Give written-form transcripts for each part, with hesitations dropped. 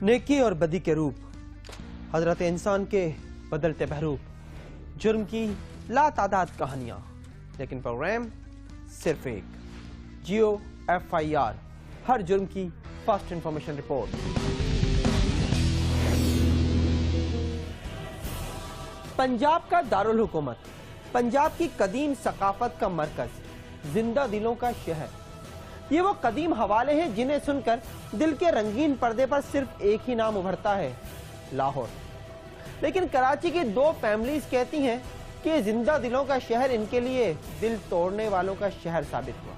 नेकी और बदी के रूप, हजरत इंसान के बदलते बहरूप, जुर्म की लातादाद कहानियां, लेकिन प्रोग्राम सिर्फ एक, जियो FIR, हर जुर्म की फर्स्ट इंफॉर्मेशन रिपोर्ट। पंजाब का दारुल हुकूमत, पंजाब की कदीम सकाफत का मरकज, जिंदा दिलों का शहर, ये वो कदीम हवाले हैं जिन्हें सुनकर दिल के रंगीन पर्दे पर सिर्फ एक ही नाम उभरता है, लाहौर। लेकिन कराची की दो फैमिलीज कहती हैं कि जिंदा दिलों का शहर इनके लिए दिल तोड़ने वालों का शहर साबित हुआ।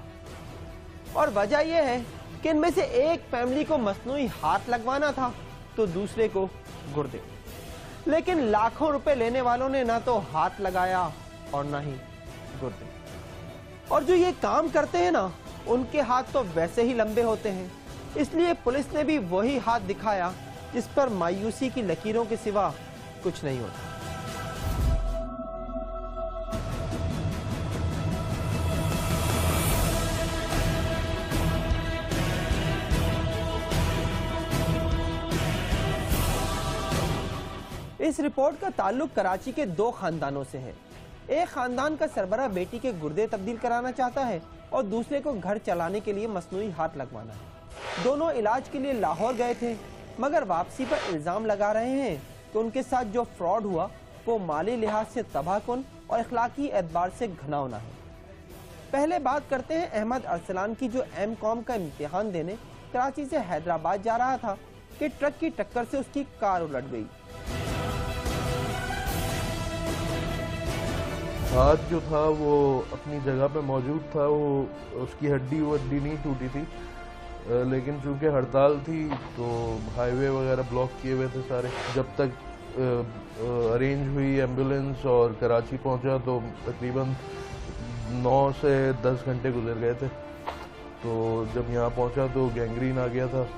और वजह यह है कि इनमें से एक फैमिली को मसनूई हाथ लगवाना था तो दूसरे को गुर्दे, लेकिन लाखों रुपए लेने वालों ने ना तो हाथ लगाया और ना ही गुर्दे। और जो ये काम करते हैं ना, उनके हाथ तो वैसे ही लंबे होते हैं, इसलिए पुलिस ने भी वही हाथ दिखाया जिस पर मायूसी की लकीरों के सिवा कुछ नहीं होता। इस रिपोर्ट का ताल्लुक कराची के दो खानदानों से है। एक खानदान का सरबराह बेटी के गुर्दे तब्दील कराना चाहता है और दूसरे को घर चलाने के लिए मसनूई हाथ लगवाना है। दोनों इलाज के लिए लाहौर गए थे, मगर वापसी पर इल्जाम लगा रहे हैं कि उनके साथ जो फ्रॉड हुआ वो माली लिहाज से तबाहकुन और इखलाकी एतबार से घिनौना है। पहले बात करते हैं अहमद अरसलान की, जो M.Com का इम्तिहान देने कराची से हैदराबाद जा रहा था कि ट्रक की टक्कर से उसकी कार उलट गई। हाथ जो था वो अपनी जगह पे मौजूद था, वो उसकी हड्डी नहीं टूटी थी, लेकिन चूंकि हड़ताल थी तो हाईवे वगैरह ब्लॉक किए हुए थे सारे। जब तक अरेंज हुई एम्बुलेंस और कराची पहुंचा तो तकरीबन 9 से 10 घंटे गुजर गए थे। तो जब यहाँ पहुंचा तो गैंग्रीन आ गया था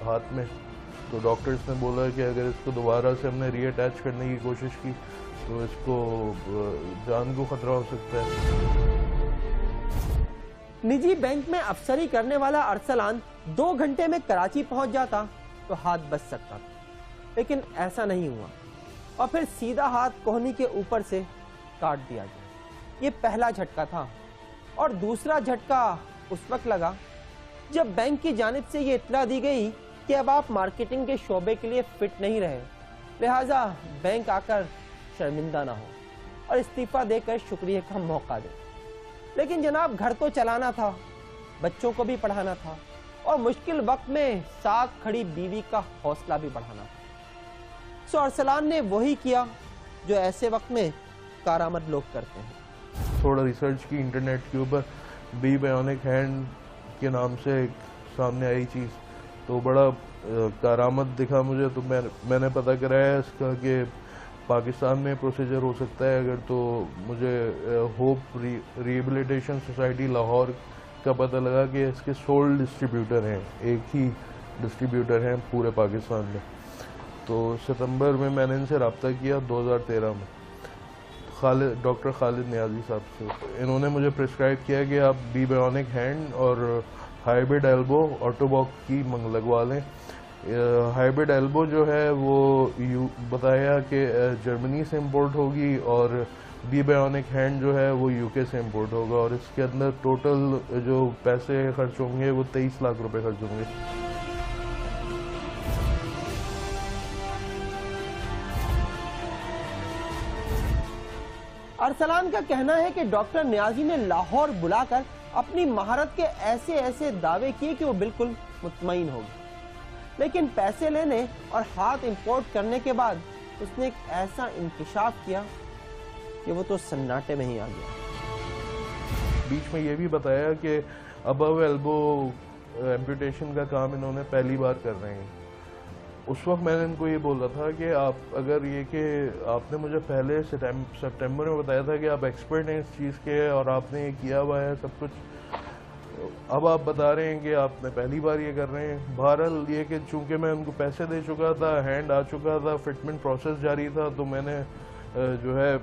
हाथ में, तो डॉक्टर्स ने बोला कि अगर इसको दोबारा से हमने रीअटैच करने की कोशिश की तो इसको जान को खतरा हो सकता है। निजी बैंक में अफसरी करने वाला अरसलान 2 घंटे में कराची पहुंच जाता तो हाथ बच सकता था, लेकिन ऐसा नहीं हुआ और फिर सीधा हाथ कोहनी के ऊपर से काट दिया गया। ये पहला झटका था। और दूसरा झटका उस वक्त लगा जब बैंक की जानिब से ये इत्तला दी गई कि अब आप मार्केटिंग के शोबे के लिए फिट नहीं रहे, लिहाजा बैंक आकर शर्मिंदा ना हो और इस्तीफा देकर शुक्रिया का मौका दे। लेकिन जनाब, घर तो चलाना था, बच्चों को भी पढ़ाना था और मुश्किल वक्त में साथ खड़ी बीवी का हौसला भी बढ़ाना था। सो अरसलान ने वही किया जो ऐसे वक्त में कारामद लोग करते हैं। थोड़ा रिसर्च की इंटरनेट के ऊपर, बी बायोनिक हैंड के नाम से एक सामने आई चीज़, तो बड़ा कारामद दिखा मुझे। तो मैंने पता कराया इसका कि पाकिस्तान में प्रोसीजर हो सकता है अगर, तो मुझे होप रिहेबिलिटेशन सोसाइटी लाहौर का पता लगा कि इसके सोल डिस्ट्रीब्यूटर हैं, एक ही डिस्ट्रीब्यूटर हैं पूरे पाकिस्तान में। तो सितंबर में मैंने इनसे रब्ता किया 2013 में, डॉक्टर खालिद नियाजी साहब से। इन्होंने मुझे प्रिस्क्राइब किया कि आप बी बायोनिक हैंड और हाइब्रिड एल्बो ऑटोबॉक की लगवा लें। हाइब्रिड एल्बो जो है वो बताया कि जर्मनी से इंपोर्ट होगी और बी बायोनिक हैंड जो है वो UK से इंपोर्ट होगा, और इसके अंदर टोटल जो पैसे खर्च होंगे वो 23 लाख रुपए खर्च होंगे। अरसलान का कहना है कि डॉक्टर नियाजी ने लाहौर बुलाकर अपनी महारत के ऐसे ऐसे दावे किए कि वो बिल्कुल मुतमईन हो गए, लेकिन पैसे लेने और हाथ इंपोर्ट करने के बाद उसने एक ऐसा इंकिशाफ किया कि वो तो सन्नाटे में ही आ गया। बीच में ये भी बताया कि अबव एल्बो एम्पुटेशन का काम इन्होंने पहली बार कर रहे हैं। उस वक्त मैंने इनको ये बोला था कि आप अगर ये कि आपने मुझे पहले सितंबर में बताया था कि आप एक्सपर्ट हैं इस चीज़ के और आपने ये किया हुआ है सब कुछ, अब आप बता रहे हैं कि आपने पहली बार ये कर रहे हैं। बहरहाल ये कि चूंकि मैं उनको पैसे दे चुका था, हैंड आ चुका था, फिटमेंट प्रोसेस जारी था, तो मैंने जो है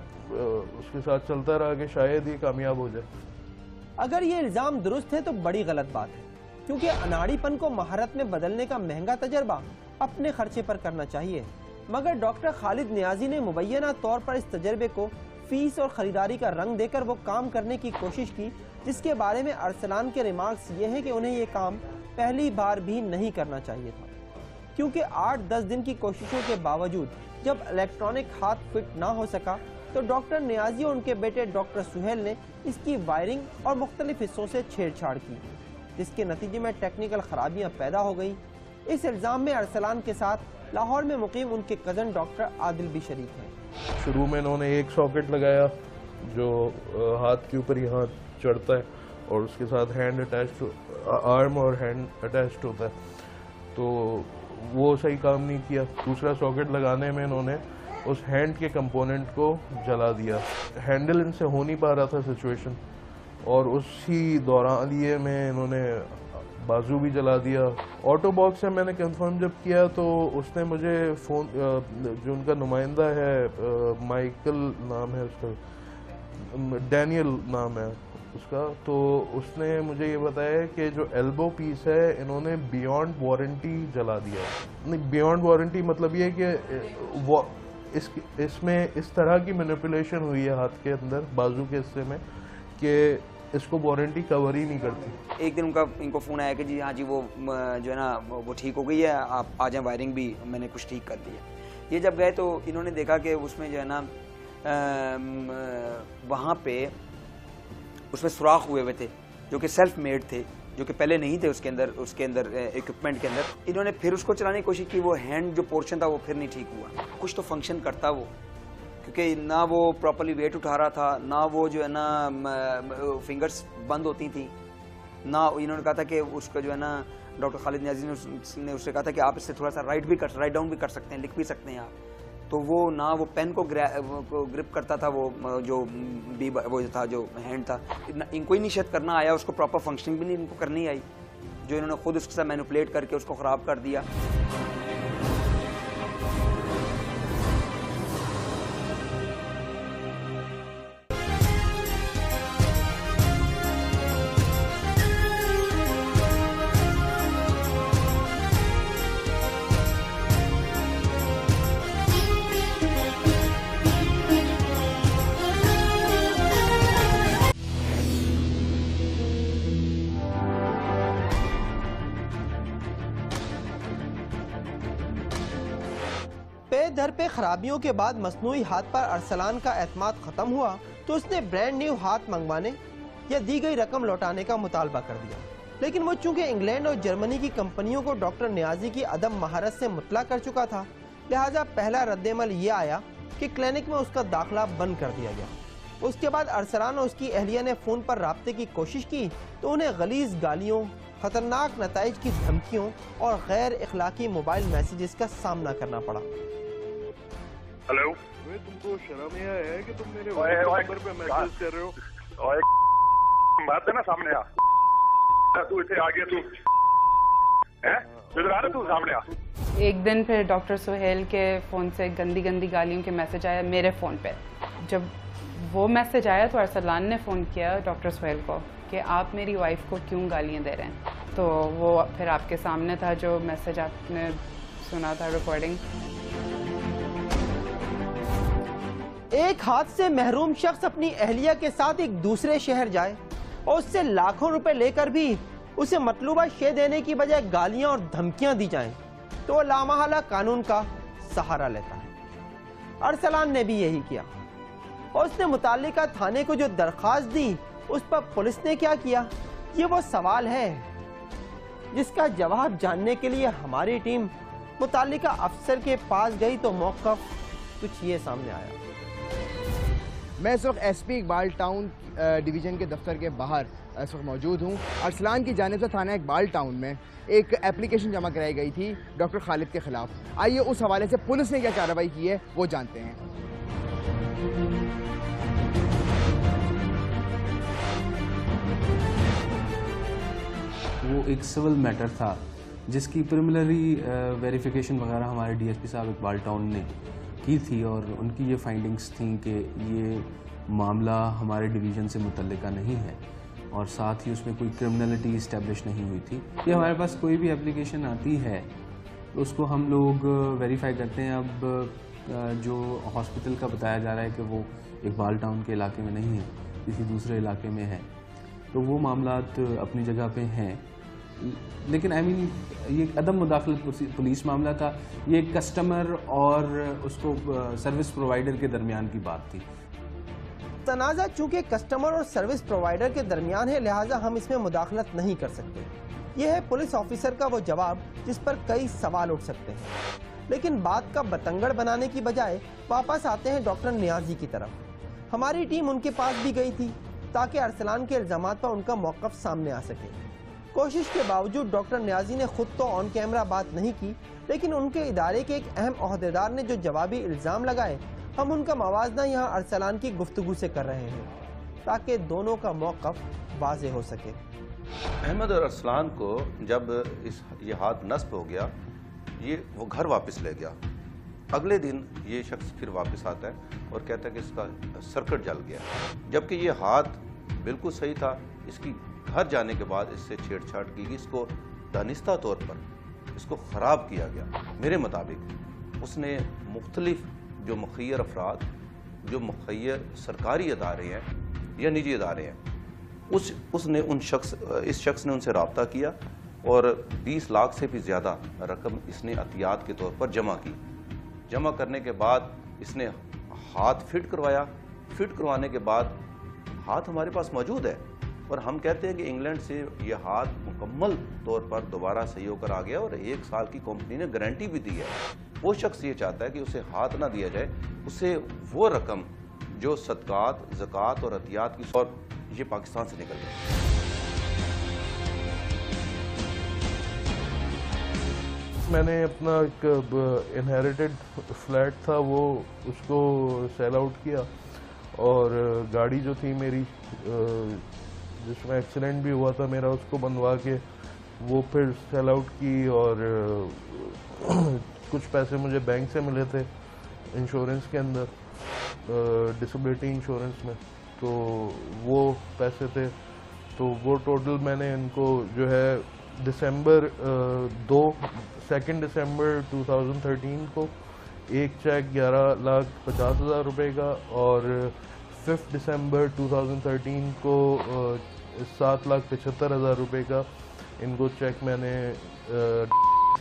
उसके साथ चलता रहा कि शायद ये कामयाब हो जाए। अगर ये इल्जाम दुरुस्त है तो बड़ी गलत बात है, क्योंकि अनाड़ीपन को महारत में बदलने का महंगा तजर्बा اپنے خرچے پر کرنا چاہیے، مگر ڈاکٹر خالد نیازی نے مبینہ طور پر اس تجربے کو فیس اور خریداری کا رنگ دے کر وہ کام کرنے کی کوشش کی جس کے بارے میں ارسلان کے ریمارکس یہ ہیں کہ انہیں یہ کام پہلی بار بھی نہیں کرنا چاہیے تھا، کیونکہ 8-10 دن کی کوششوں کے باوجود جب الیکٹرانک ہاتھ فٹ نہ ہو سکا تو ڈاکٹر نیازی اور ان کے بیٹے ڈاکٹر سہیل نے اس کی وائرنگ اور مختلف حصوں سے چھیڑ چھاڑ کی، جس کے نتیجے میں ٹیکنیکل خرابیاں پیدا ہو گئیں۔ اس الزام میں ارسلان کے ساتھ لاہور میں مقیم ان کے کزن ڈاکٹر عادل بھی شریک ہیں۔ شروع میں انہوں نے ایک ساکٹ لگایا جو ہاتھ کے اوپر یہاں چڑھتا ہے اور اس کے ساتھ ہینڈ اٹیچڈ، آرم اور ہینڈ اٹیچڈ ہوتا ہے، تو وہ صحیح کام نہیں کیا۔ دوسرا ساکٹ لگانے میں انہوں نے اس ہینڈ کے کمپوننٹ کو جلا دیا، ہینڈل ان سے ہو نہیں پا رہا تھا سچویشن، اور اسی دوران یہ میں انہوں نے بازو بھی جلا دیا۔ آٹو باکس سے میں نے کنفرم جب کیا تو اس نے مجھے فون، جو ان کا نمائندہ ہے مائیکل نام ہے اس کا، ڈینیل نام ہے اس کا، تو اس نے مجھے یہ بتایا کہ جو ایلبو پیس ہے انہوں نے بیونڈ وارنٹی جلا دیا۔ نہیں، بیونڈ وارنٹی مطلب یہ کہ اس میں اس طرح کی مینیپولیشن ہوئی ہے ہاتھ کے اندر، بازو کے حصے میں، کہ اس کو وارنٹی کور ہی نہیں کرتی۔ ایک دن ان کو فون آیا کہ جی ہاں جی وہ جو ہے نا وہ ٹھیک ہو گئی ہے، آپ آ جائیں، وائرنگ بھی میں نے کچھ ٹھیک کر دی ہے۔ یہ جب گئے تو انہوں نے دیکھا کہ اس میں جو ہے نا وہاں پہ اس میں سوراخ ہوئے تھے جو کہ سیلف میڈ تھے، جو کہ پہلے نہیں تھے اس کے اندر ایکوپمنٹ کے اندر۔ انہوں نے پھر اس کو چلانے کی کوشش کی، وہ ہینڈ جو پورشن تھا وہ پھر نہیں ٹھیک ہوا۔ کچھ تو فنکشن کرتا وہ، کیونکہ نہ وہ پراپرلی ویٹ اٹھا رہا تھا، نہ وہ جو ہے نا فنگرز بند ہوتی تھیں، نہ انہوں نے کہا تھا کہ اس کا جو ہے نا ڈاکٹر خالد نیازی نے اس سے کہا تھا کہ آپ اس سے تھوڑا سا رائٹ ڈاؤن بھی کر سکتے ہیں، لکھ بھی سکتے ہیں آپ، تو وہ نہ وہ پین کو گرپ کرتا تھا، وہ جو تھا جو ہینڈ تھا، ان کو ہی نہیں شاید کرنا آیا، اس کو پراپر فنکشننگ بھی نہیں ان کو کرنی آئی، جو انہوں نے خود اس کے ساتھ مینوپولیٹ کر کے اس کو خراب کر دیا۔ پے در پہ خرابیوں کے بعد مصنوعی ہاتھ پر ارسلان کا اعتماد ختم ہوا تو اس نے برانڈ نیو ہاتھ منگوانے یا دی گئی رقم لوٹانے کا مطالبہ کر دیا، لیکن وہ چونکہ انگلینڈ اور جرمنی کی کمپنیوں کو ڈاکٹر نیازی کی عدم مہارت سے مطلع کر چکا تھا، لہٰذا پہلا رد عمل یہ آیا کہ کلینک میں اس کا داخلہ بند کر دیا گیا۔ اس کے بعد ارسلان اور اس کی اہلیہ نے فون پر رابطے کی کوشش کی تو انہیں غلیظ گالیوں، خطرناک نتائج کی دھمکیوں اور غیر اخلاقی موبائل میسیجز کا سامنا کرنا پڑا۔ ہلو، تم کو شرم یہ ہے کہ تم میرے نمبر پہ میسج کر رہے ہو؟ بات ہے نا سامنے آ، تو اسے آگے تو ادھر آ رہا، تو سامنے آ۔ ایک دن پھر ڈاکٹر سہیل کے فون سے گندی گندی گالیوں کے میسج آیا میرے فون پہ۔ جب وہ میسج آیا تو ارسلان نے فون کیا ڈاکٹر سہیل کو کہ آپ میری وائف کو کیوں گالیاں دے رہے ہیں، تو وہ پھر آپ کے سامنے تھا جو میسج آپ نے سنا تھا ریکارڈنگ۔ ایک ہاتھ سے محروم شخص اپنی اہلیہ کے ساتھ ایک دوسرے شہر جائے اور اس سے لاکھوں روپے لے کر بھی اسے مطلوبہ شے دینے کی بجائے گالیاں اور دھمکیاں دی جائیں تو وہ لامحالہ قانون کا سہارا لیتا ہے۔ ارسلان نے بھی یہی کیا اور اس نے متعلقہ تھانے کو جو درخواست دی اس پر پولیس نے کیا کیا، یہ وہ سوال ہے جس کا جواب جاننے کے لیے ہماری ٹیم متعلقہ افسر کے پاس گئی تو موقف کچھ یہ سامنے آیا۔ میں اس وقت S P Iqbal town division کے دفتر کے باہر اس وقت موجود ہوں۔ ارسلان کی جانب سے تھانہ اقبال ٹاؤن میں ایک اپلیکیشن جمع کرائی گئی تھی ڈاکٹر خالد کے خلاف۔ آئیے اس حوالے سے پولیس نے کیا کارروائی کی ہے وہ جانتے ہیں۔ وہ ایک سول میٹر تھا جس کی پریملری ویریفیکیشن وغیرہ ہمارے ڈی ایس پی صاحب اقبال ٹاؤن نے کی تھی، اور ان کی یہ فائنڈنگز تھیں کہ یہ معاملہ ہمارے ڈویژن سے متعلقہ نہیں ہے، اور ساتھ ہی اس میں کوئی کرمنلٹی اسٹیبلش نہیں ہوئی تھی۔ یہ ہمارے پاس کوئی بھی اپلیکیشن آتی ہے تو اس کو ہم لوگ ویریفائی کرتے ہیں. اب جو ہاسپٹل کا بتایا جا رہا ہے کہ وہ اقبال ٹاؤن کے علاقے میں نہیں ہے, کسی دوسرے علاقے میں ہے, تو وہ معاملات اپنی جگہ پہ ہیں. لیکن یہ عدم مداخلت پولیس معاملہ تھا, یہ کسٹمر اور اس کو سروس پرووائڈر کے درمیان کی بات تھی. تنازع چونکہ کسٹمر اور سروس پرووائڈر کے درمیان ہے, لہٰذا ہم اس میں مداخلت نہیں کر سکتے. یہ ہے پولیس آفیسر کا وہ جواب جس پر کئی سوال اٹھ سکتے ہیں. لیکن بات کا بتنگڑ بنانے کی بجائے واپس آتے ہیں ڈاکٹر نیازی کی طرف. ہماری ٹیم ان کے پاس بھی گئی تھی تاکہ ارسلان کے الزامات پر ان کا موقف سامنے آ سکے. کوشش کے باوجود ڈاکٹر نیازی نے خود تو آن کیمرہ بات نہیں کی, لیکن ان کے ادارے کے ایک اہم عہدیدار نے جو جوابی الزام لگائے, ہم ان کا موازنہ یہاں ارسلان کی گفتگو سے کر رہے ہیں تاکہ دونوں کا موقف واضح ہو سکے. احمد اور ارسلان کو جب یہ ہاتھ نصب ہو گیا, وہ گھر واپس لے گیا. اگلے دن یہ شخص پھر واپس آتا ہے اور کہتا ہے کہ اس کا سرکٹ جل گیا, جبکہ یہ ہاتھ بالکل صحیح تھا. اس کی گھر جانے کے بعد اس سے چھیڑ چھاڑ کی گئی, اس کو دانستہ طور پر اس کو خراب کیا گیا. میرے مطابق اس نے مختلف جو مخیر افراد, جو مخیر سرکاری ادارے ہیں یا نجی ادارے ہیں, اس شخص نے ان سے رابطہ کیا اور 20 لاکھ سے بھی زیادہ رقم اس نے عطیات کے طور پر جمع کی. جمع کرنے کے بعد اس نے ہاتھ فٹ کروایا. فٹ کروانے کے بعد ہاتھ ہمارے پاس موجود ہے اور ہم کہتے ہیں کہ انگلینڈ سے یہ ہاتھ مکمل طور پر دوبارہ صحیح ہو کر آ گیا اور 1 سال کی کمپنی نے گارنٹی بھی دی ہے. وہ شخص یہ چاہتا ہے کہ اسے ہاتھ نہ دیا جائے, اسے وہ رقم جو صدقات, زکوٰۃ اور عطیات کی, اور یہ پاکستان سے نکل گئی. میں نے اپنا ایک انہیریٹڈ فلیٹ تھا, وہ اس کو سیل آؤٹ کیا, اور گاڑی جو تھی میری جس میں ایکسیڈنٹ بھی ہوا تھا میرا, اس کو بنوا کے وہ پھر سیل آؤٹ کی. اور کچھ پیسے مجھے بینک سے ملے تھے انشورنس کے اندر, ڈسیبلٹی انشورنس میں, تو وہ پیسے تھے. تو وہ ٹوٹل میں نے ان کو جو ہے سیکنڈ دسمبر 2013 کو ایک چیک 11,50,000 روپے کا, اور 5 دسمبر 2013 کو 7,75,000 روپے کا ان کو چیک میں نے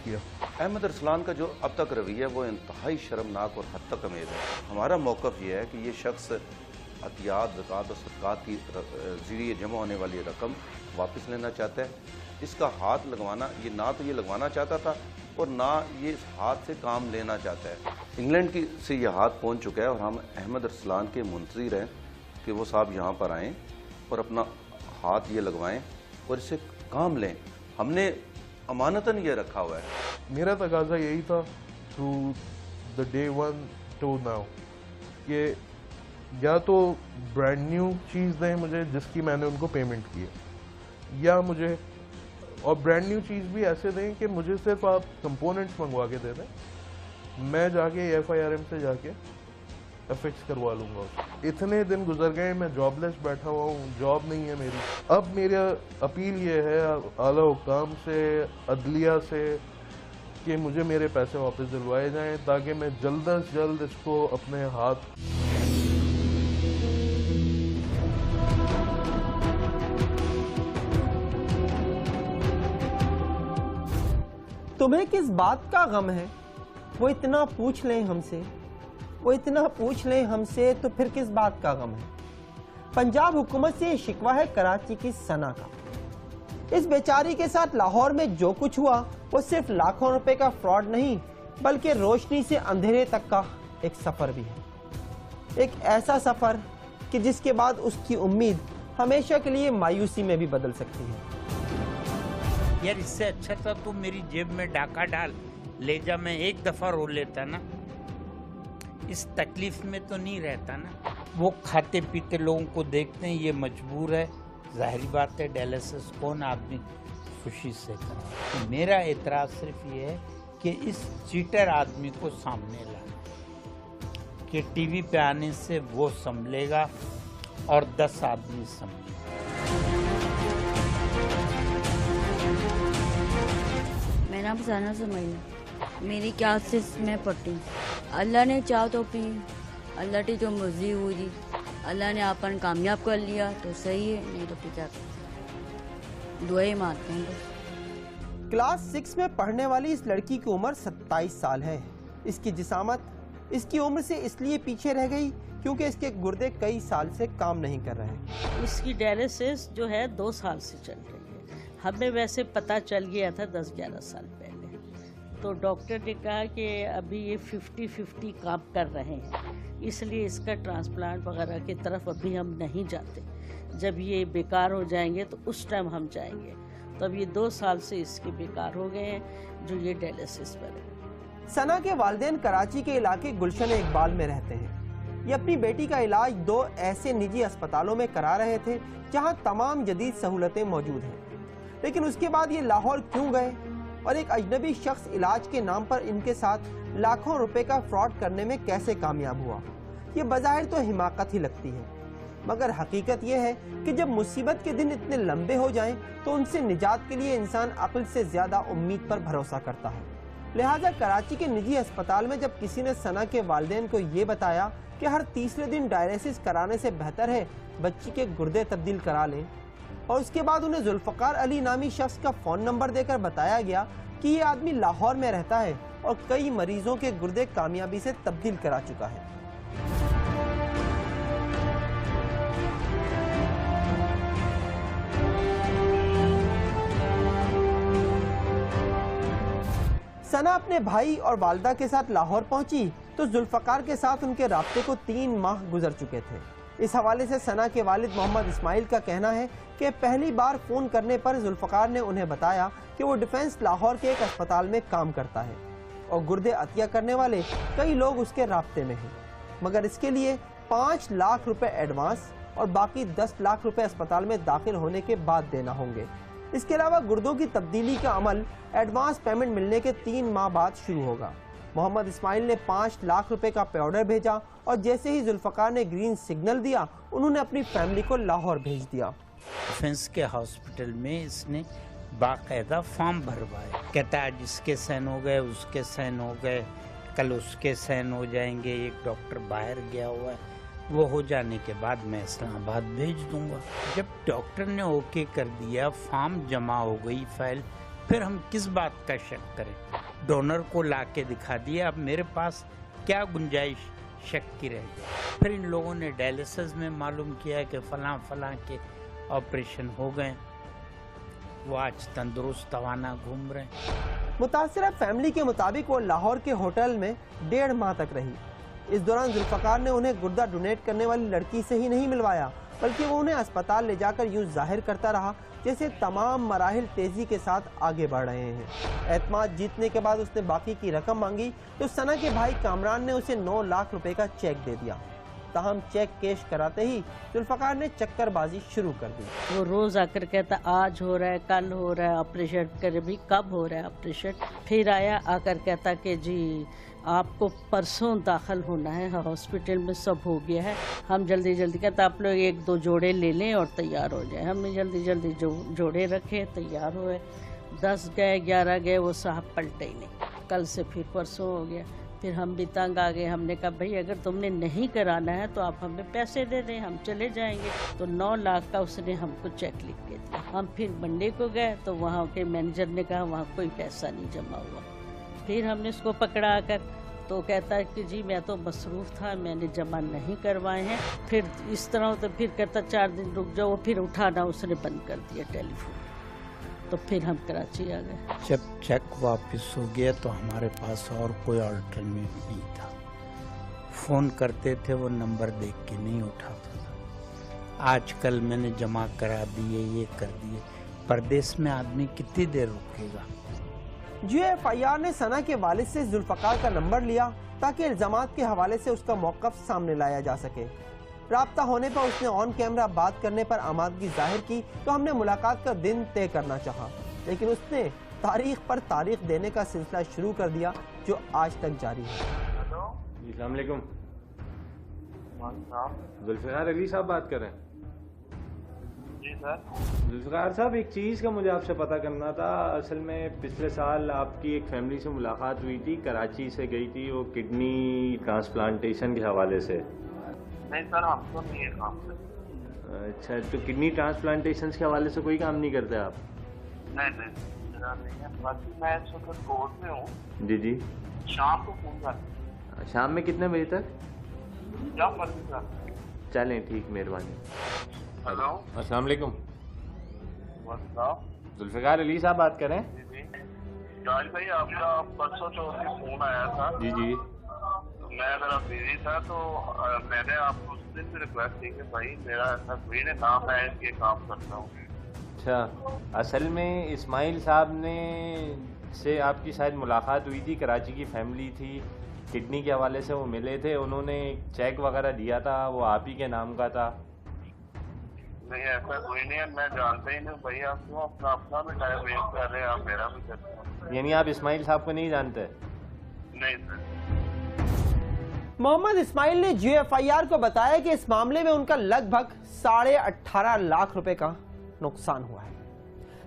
کیا. احمد ارسلان کا جو اب تک رویہ ہے وہ انتہائی شرمناک اور حد تک امیز ہے. ہمارا موقف یہ ہے کہ یہ شخص عطیات, زکوٰۃ اور صدقات کی ذریعے جمع ہونے والی رقم واپس لینا چاہتا ہے. اس کا ہاتھ لگوانا, یہ نہ تو یہ لگوانا چاہتا تھا اور نہ یہ اس ہاتھ سے کام لینا چاہتا ہے. انگلینڈ سے یہ ہاتھ پہنچ چکا ہے اور ہم احمد ارسلان کے منتظر ہیں کہ وہ صاحب یہاں پر آئیں اور اپنا ہاتھ یہ لگوائیں اور اس سے کام لیں. ہم نے امانتاً یہ رکھا ہوا ہے. میرا تقاضا یہی تھا through the day 1 to now کہ یا تو برانڈ نیو چیز دیں مجھے جس کی میں نے ان کو پیمنٹ کی ہے, یا مجھے اور برانڈ نیو چیز بھی ایسے دیں کہ مجھے صرف آپ کمپوننٹس منگوا کے دے دیں, میں جا کے FIRM سے جا کے فکس کروا لوں گا. اتنے دن گزر گئے, میں جاب لیس بیٹھا ہوا ہوں, جاب نہیں ہے میری. اب میرا اپیل یہ ہے اعلیٰ حکام سے, عدلیہ سے, کہ مجھے میرے پیسے واپس دلوائے جائیں تاکہ میں جلد از جلد اس کو اپنے ہاتھ. تمہیں کس بات کا غم ہے؟ وہ اتنا پوچھ لیں ہم سے, وہ اتنا پوچھ لیں ہم سے, تو پھر کس بات کا غم ہے؟ پنجاب حکومت سے یہ شکوہ ہے کراچی کی ثنا کا. اس بیچاری کے ساتھ لاہور میں جو کچھ ہوا وہ صرف لاکھوں روپے کا فراڈ نہیں بلکہ روشنی سے اندھیرے تک کا ایک سفر بھی ہے. ایک ایسا سفر کہ جس کے بعد اس کی امید ہمیشہ کے لیے مایوسی میں بھی بدل سکتی ہے. یار اس سے اچھا تھا تو میری جیب میں ڈاکہ ڈال لے جا, میں ایک دفعہ رو لیتا نا, اس تکلیف میں تو نہیں رہتا نا. وہ کھاتے پیتے لوگوں کو دیکھتے ہیں, یہ مجبور ہے, ظاہری بات ہے ڈائلیسس کون آدمی خوشی سے کرے. میرا اعتراض صرف یہ ہے کہ اس چیٹر آدمی کو سامنے لانا کہ ٹی وی پہ آنے سے وہ سنبھلے گا اور 10 آدمی سنبھلے گا. میرا نام ثنا سمیل ہے. मेरी क्लासेस में पढ़ती हूँ। अल्लाह ने चाहा तो पी, अल्लाह की जो मर्जी हुई, अल्लाह ने अपन कामयाब कर लिया तो सही है, नहीं तो फिर क्या करते, दुआएं मारते हैं बस। क्लास 6 में पढ़ने वाली इस लड़की की उम्र 27 साल है। इसकी जिसामत इसकी उम्र से इसलिए पीछे रह गई क्योंकि इसके गुर्दे कई साल से काम नहीं कर रहे। इसकी डायलिसिस जो है 2 साल से चल रही है। हमें वैसे पता चल गया था 10-11 साल पहले, तो डॉक्टर ने कहा कि अभी ये 50-50 काम कर रहे हैं, इसलिए इसका ट्रांसप्लांट वगैरह की तरफ अभी हम नहीं जाते। जब ये बेकार हो जाएंगे तो उस टाइम हम जाएंगे। तो अब ये 2 साल से इसके बेकार हो गए हैं जो ये डायलिसिस पर है। सना के वालिदैन कराची के इलाके गुलशन इकबाल में रहते हैं। ये अपनी बेटी का इलाज 2 ऐसे निजी अस्पतालों में करा रहे थे जहां तमाम जदीद सहूलतें मौजूद हैं। लेकिन उसके बाद ये लाहौर क्यों गए और एक अजनबी शख्स इलाज के नाम पर इनके साथ लाखों रुपए का फ्रॉड करने में कैसे कामयाब हुआ? ये बज़ाहिर तो हिमाकत ही लगती है, मगर हकीकत ये है कि जब मुसीबत के दिन इतने लंबे हो जाएं तो उनसे निजात के लिए इंसान अक्ल से ज्यादा उम्मीद पर भरोसा करता है। लिहाजा कराची के निजी अस्पताल में जब किसी ने सना के वालिदैन को ये बताया कि हर तीसरे दिन डायलिसिस कराने से बेहतर है बच्ची के गुर्दे तब्दील करा लें, और उसके बाद उन्हें जुल्फ़कार अली नामी शख्स का फ़ोन नंबर देकर बताया गया कि ये आदमी लाहौर में रहता है और कई मरीजों के गुर्दे कामयाबी से तब्दील करा चुका है। सना अपने भाई और वालदा के साथ लाहौर पहुंची तो जुल्फ़कार के साथ उनके राब्ते को 3 माह गुजर चुके थे। इस हवाले से सना के वालिद मोहम्मद इस्माइल का कहना है कि पहली बार फ़ोन करने पर जुल्फ़कार ने उन्हें बताया कि वो डिफेंस लाहौर के एक अस्पताल में काम करता है और गुर्दे अतिया करने वाले कई लोग उसके राब्ते में हैं, मगर इसके लिए 5 लाख रुपए एडवांस और बाकी 10 लाख रुपए अस्पताल में दाखिल होने के बाद देना होंगे। इसके अलावा गुर्दों की तब्दीली का अमल एडवांस पेमेंट मिलने के 3 माह बाद शुरू होगा। मोहम्मद इस्माइल ने 5 लाख रुपए का पे ऑर्डर भेजा और जैसे ही जुल्फ़कार ने ग्रीन सिग्नल दिया उन्होंने अपनी फैमिली को लाहौर भेज दिया। डिफेंस के हॉस्पिटल में इसने बाकायदा फॉर्म भरवाया, कहता है जिसके साइन हो गए उसके साइन हो गए, कल उसके साइन हो जाएंगे, एक डॉक्टर बाहर गया हुआ है, वो हो जाने के बाद मैं इस्लामाबाद भेज दूंगा। जब डॉक्टर ने ओके कर दिया, फॉर्म जमा हो गई फाइल, फिर हम किस बात का शक करें? डोनर को लाके दिखा दिया, अब मेरे पास क्या गुंजाइश शक की रही? फिर इन लोगों ने डायलिसिस में मालूम किया कि फलां फलां के ऑपरेशन हो गए, वो आज तंदुरुस्त तवाना घूम रहे हैं। मुतासिरा फैमिली के मुताबिक वो लाहौर के होटल में 1.5 माह तक रही। इस दौरान जुल्फ़कार ने उन्हें गुर्दा डोनेट करने वाली लड़की से ही नहीं मिलवाया, बल्कि वो उन्हें अस्पताल ले जाकर यूँ जाहिर करता रहा जैसे तमाम मराहिल तेजी के साथ आगे बढ़ रहे हैं। एतमाद जीतने के बाद उसने बाकी की रकम मांगी तो सना के भाई कामरान ने उसे 9 लाख रुपए का चेक दे दिया। ताहम चेक कैश कराते ही जुल्फ़कार ने चक्करबाजी शुरू कर दी। वो रोज आकर कहता आज हो रहा है, कल हो रहा है ऑपरेशन, कर भी कब हो रहा है ऑपरेशन। फिर आया आकर कहता कि जी आपको परसों दाखिल होना है हॉस्पिटल में, सब हो गया है, हम जल्दी जल्दी कहता आप लोग 1-2 जोड़े ले लें और तैयार हो जाए। हमने जल्दी जल्दी जोड़े रखे, तैयार हुए, 10 गए 11 गए, वो साहब पलटे ही नहीं। कल से फिर परसों हो गया, फिर हम भी तंग आ गए। हमने कहा भाई अगर तुमने नहीं कराना है तो आप हमें पैसे दे दें, हम चले जाएंगे। तो 9 लाख का उसने हमको चेक लिख के दिया। हम फिर मंडे को गए तो वहाँ के मैनेजर ने कहा वहाँ कोई पैसा नहीं जमा हुआ। फिर हमने उसको पकड़ा कर तो कहता है कि जी मैं तो मसरूफ़ था, मैंने जमा नहीं करवाए हैं। फिर इस तरह तो फिर कहता 4 दिन रुक जाओ, फिर उठाना उसने बंद कर दिया टेलीफोन। तो फिर हम कराची आ गए। जब चेक वापस हो गया तो हमारे पास और कोई अल्टरनेट नहीं था। फ़ोन करते थे वो नंबर देख के नहीं उठाता था। आजकल मैंने जमा करा दिए, ये कर दिए, परदेश में आदमी कितनी देर रुकेगा? GFIR ने सना के वालिद से जुल्फ़कार का नंबर लिया ताकि इल्ज़ामात के हवाले से उसका मौक़िफ़ सामने लाया जा सके। राब्ता होने पर उसने ऑन कैमरा बात करने पर आमादगी जाहिर की तो हमने मुलाकात का दिन तय करना चाहा, लेकिन उसने तारीख पर तारीख देने का सिलसिला शुरू कर दिया जो आज तक जारी है। अस्सलाम वालेकुम। जुल्फ़िकार अली साहब बात कर रहे हैं? जी सर। जुल्फ़िकार साहब, एक चीज़ का मुझे आपसे पता करना था। असल में पिछले साल आपकी एक फैमिली से मुलाकात हुई थी, कराची से गई थी, वो किडनी ट्रांसप्लांटेशन के हवाले से। नहीं सर, हमको नहीं है काम से। अच्छा, तो किडनी ट्रांसप्लांटेशन के हवाले से कोई काम नहीं करते आप? नहीं मेरा नहीं है। बाकी मैं इस वक्त कोर्ट में हूँ। जी जी। शाम को फोन कर। शाम में कितने बजे तक? जब मर्जी सर। चलें, ठीक, मेहरबानी। हेलो, अस्सलाम वालेकुम। बताओ। जुल्फ़िकार अली साहब बात करें? जी जी। जाहिर भाई, आपका परसों चौथी फोन आया था। जी जी। मैं ज़रा बिजी था, तो मैंने आपको उस दिन भी रिक्वेस्ट की कि भाई मेरा ऐसा कोई नहीं, ना मैं ये काम करता हूँ। अच्छा, असल में इस्माइल साहब ने से आपकी शायद मुलाकात हुई थी, कराची की फैमिली थी, किडनी के हवाले से वो मिले थे, उन्होंने चेक वगैरह दिया था, वो आप ही के नाम का था। नहीं ऐसा कोई नहीं है, मैं जानता ही नहीं भाई। आप क्यों अपना अपना भी टाइम वेस्ट कर रहे हैं, आप मेरा भी करते हैं। यानी आप इस्माइल साहब को नहीं जानते? नहीं सर। मोहम्मद इस्माइल ने GFIR को बताया कि इस मामले में उनका लगभग 18.5 लाख रुपए का नुकसान हुआ है।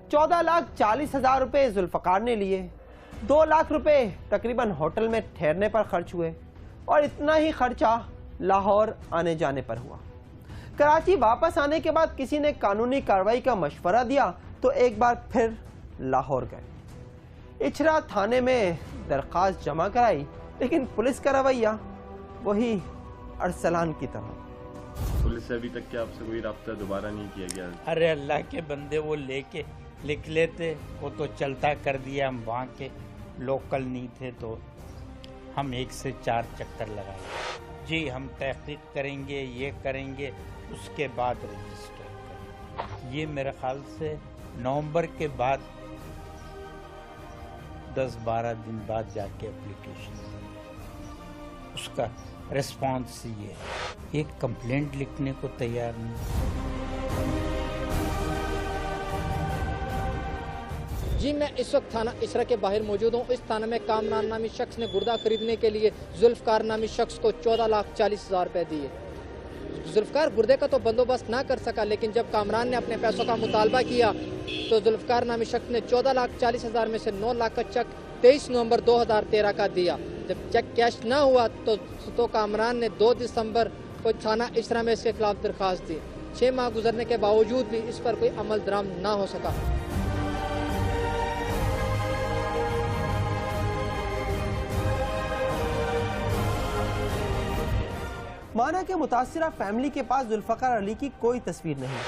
14,40,000 रुपए जुल्फ़िकार ने लिए, 2 लाख रुपए तकरीबन होटल में ठहरने पर खर्च हुए और इतना ही खर्चा लाहौर आने जाने पर हुआ। कराची वापस आने के बाद किसी ने कानूनी कार्रवाई का मशवरा दिया तो एक बार फिर लाहौर गए। इछरा थाने में दरख्वास्त जमा कराई, लेकिन पुलिस का रवैया वही अरसलान की तरह। पुलिस से अभी तक क्या आपसे कोई राब्ता दोबारा नहीं किया गया? अरे अल्लाह के बंदे, वो लेके लिख लेते, वो तो चलता कर दिया। हम वहाँ के लोकल नहीं थे तो हम 1 से 4 चक्कर लगाए। जी हम तहकीक करेंगे, ये करेंगे, उसके बाद रजिस्टर करेंगे। ये मेरे ख्याल से नवंबर के बाद 10-12 दिन बाद जाके एप्लीकेशन उसका रिस्पॉन्स ये है। एक कंप्लेंट लिखने को तैयार नहीं। जी मैं इस वक्त थाना इसरा के बाहर मौजूद हूँ। इस थाना में कामरान नामी शख्स ने गुर्दा खरीदने के लिए जुल्फ़िकार नामी शख्स को 14,40,000 रुपये दिए। जुल्फ़िकार गुर्दे का तो बंदोबस्त ना कर सका, लेकिन जब कामरान ने अपने पैसों का मुतालबा किया तो जुल्फ़िकार नामी शख्स ने 14,40,000 में से 9 लाख का चेक 23 नवंबर 2013 का दिया। जब चेक कैश ना हुआ तो कामरान ने 2 दिसंबर को थाना इसरा में इसके खिलाफ दरख्वास्त दी। 6 माह गुजरने के बावजूद भी इस पर कोई अमल दरामद ना हो सका। माना कि मुतासिरा फैमिली के पास जुल्फ़िकार अली की कोई तस्वीर नहीं,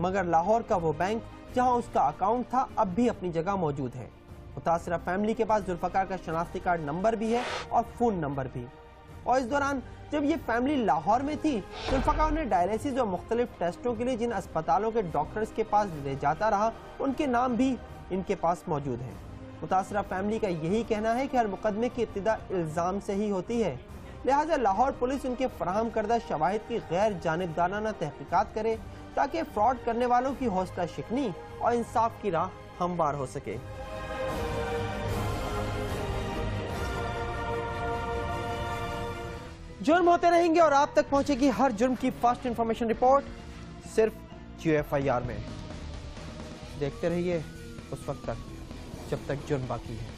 मगर लाहौर का वो बैंक जहां उसका अकाउंट था अब भी अपनी जगह मौजूद है। मुतासिरा फैमिली के पास जुल्फ़िकार का शनाख्ती कार्ड नंबर भी है और फ़ोन नंबर भी। और इस दौरान जब ये फैमिली लाहौर में थी, जुल्फ़िकार ने डायलिसिस और मुख्तलिफ टेस्टों के लिए जिन अस्पतालों के डॉक्टर्स के पास ले जाता रहा, उनके नाम भी इनके पास मौजूद हैं। मुतासिरा फैमिली का यही कहना है कि हर मुकदमे की इब्तिदा इल्ज़ाम से ही होती है, लिहाजा लाहौर पुलिस उनके फराहम करदा शवाहिद की गैर जानिबदाराना तहकीकात करे ताकि फ्रॉड करने वालों की हौसला शिकनी और इंसाफ की राह हमवार हो सके। जुर्म होते रहेंगे और आप तक पहुंचेगी हर जुर्म की फास्ट इंफॉर्मेशन रिपोर्ट सिर्फ GFIR में। देखते रहिए उस वक्त तक जब तक जुर्म बाकी है।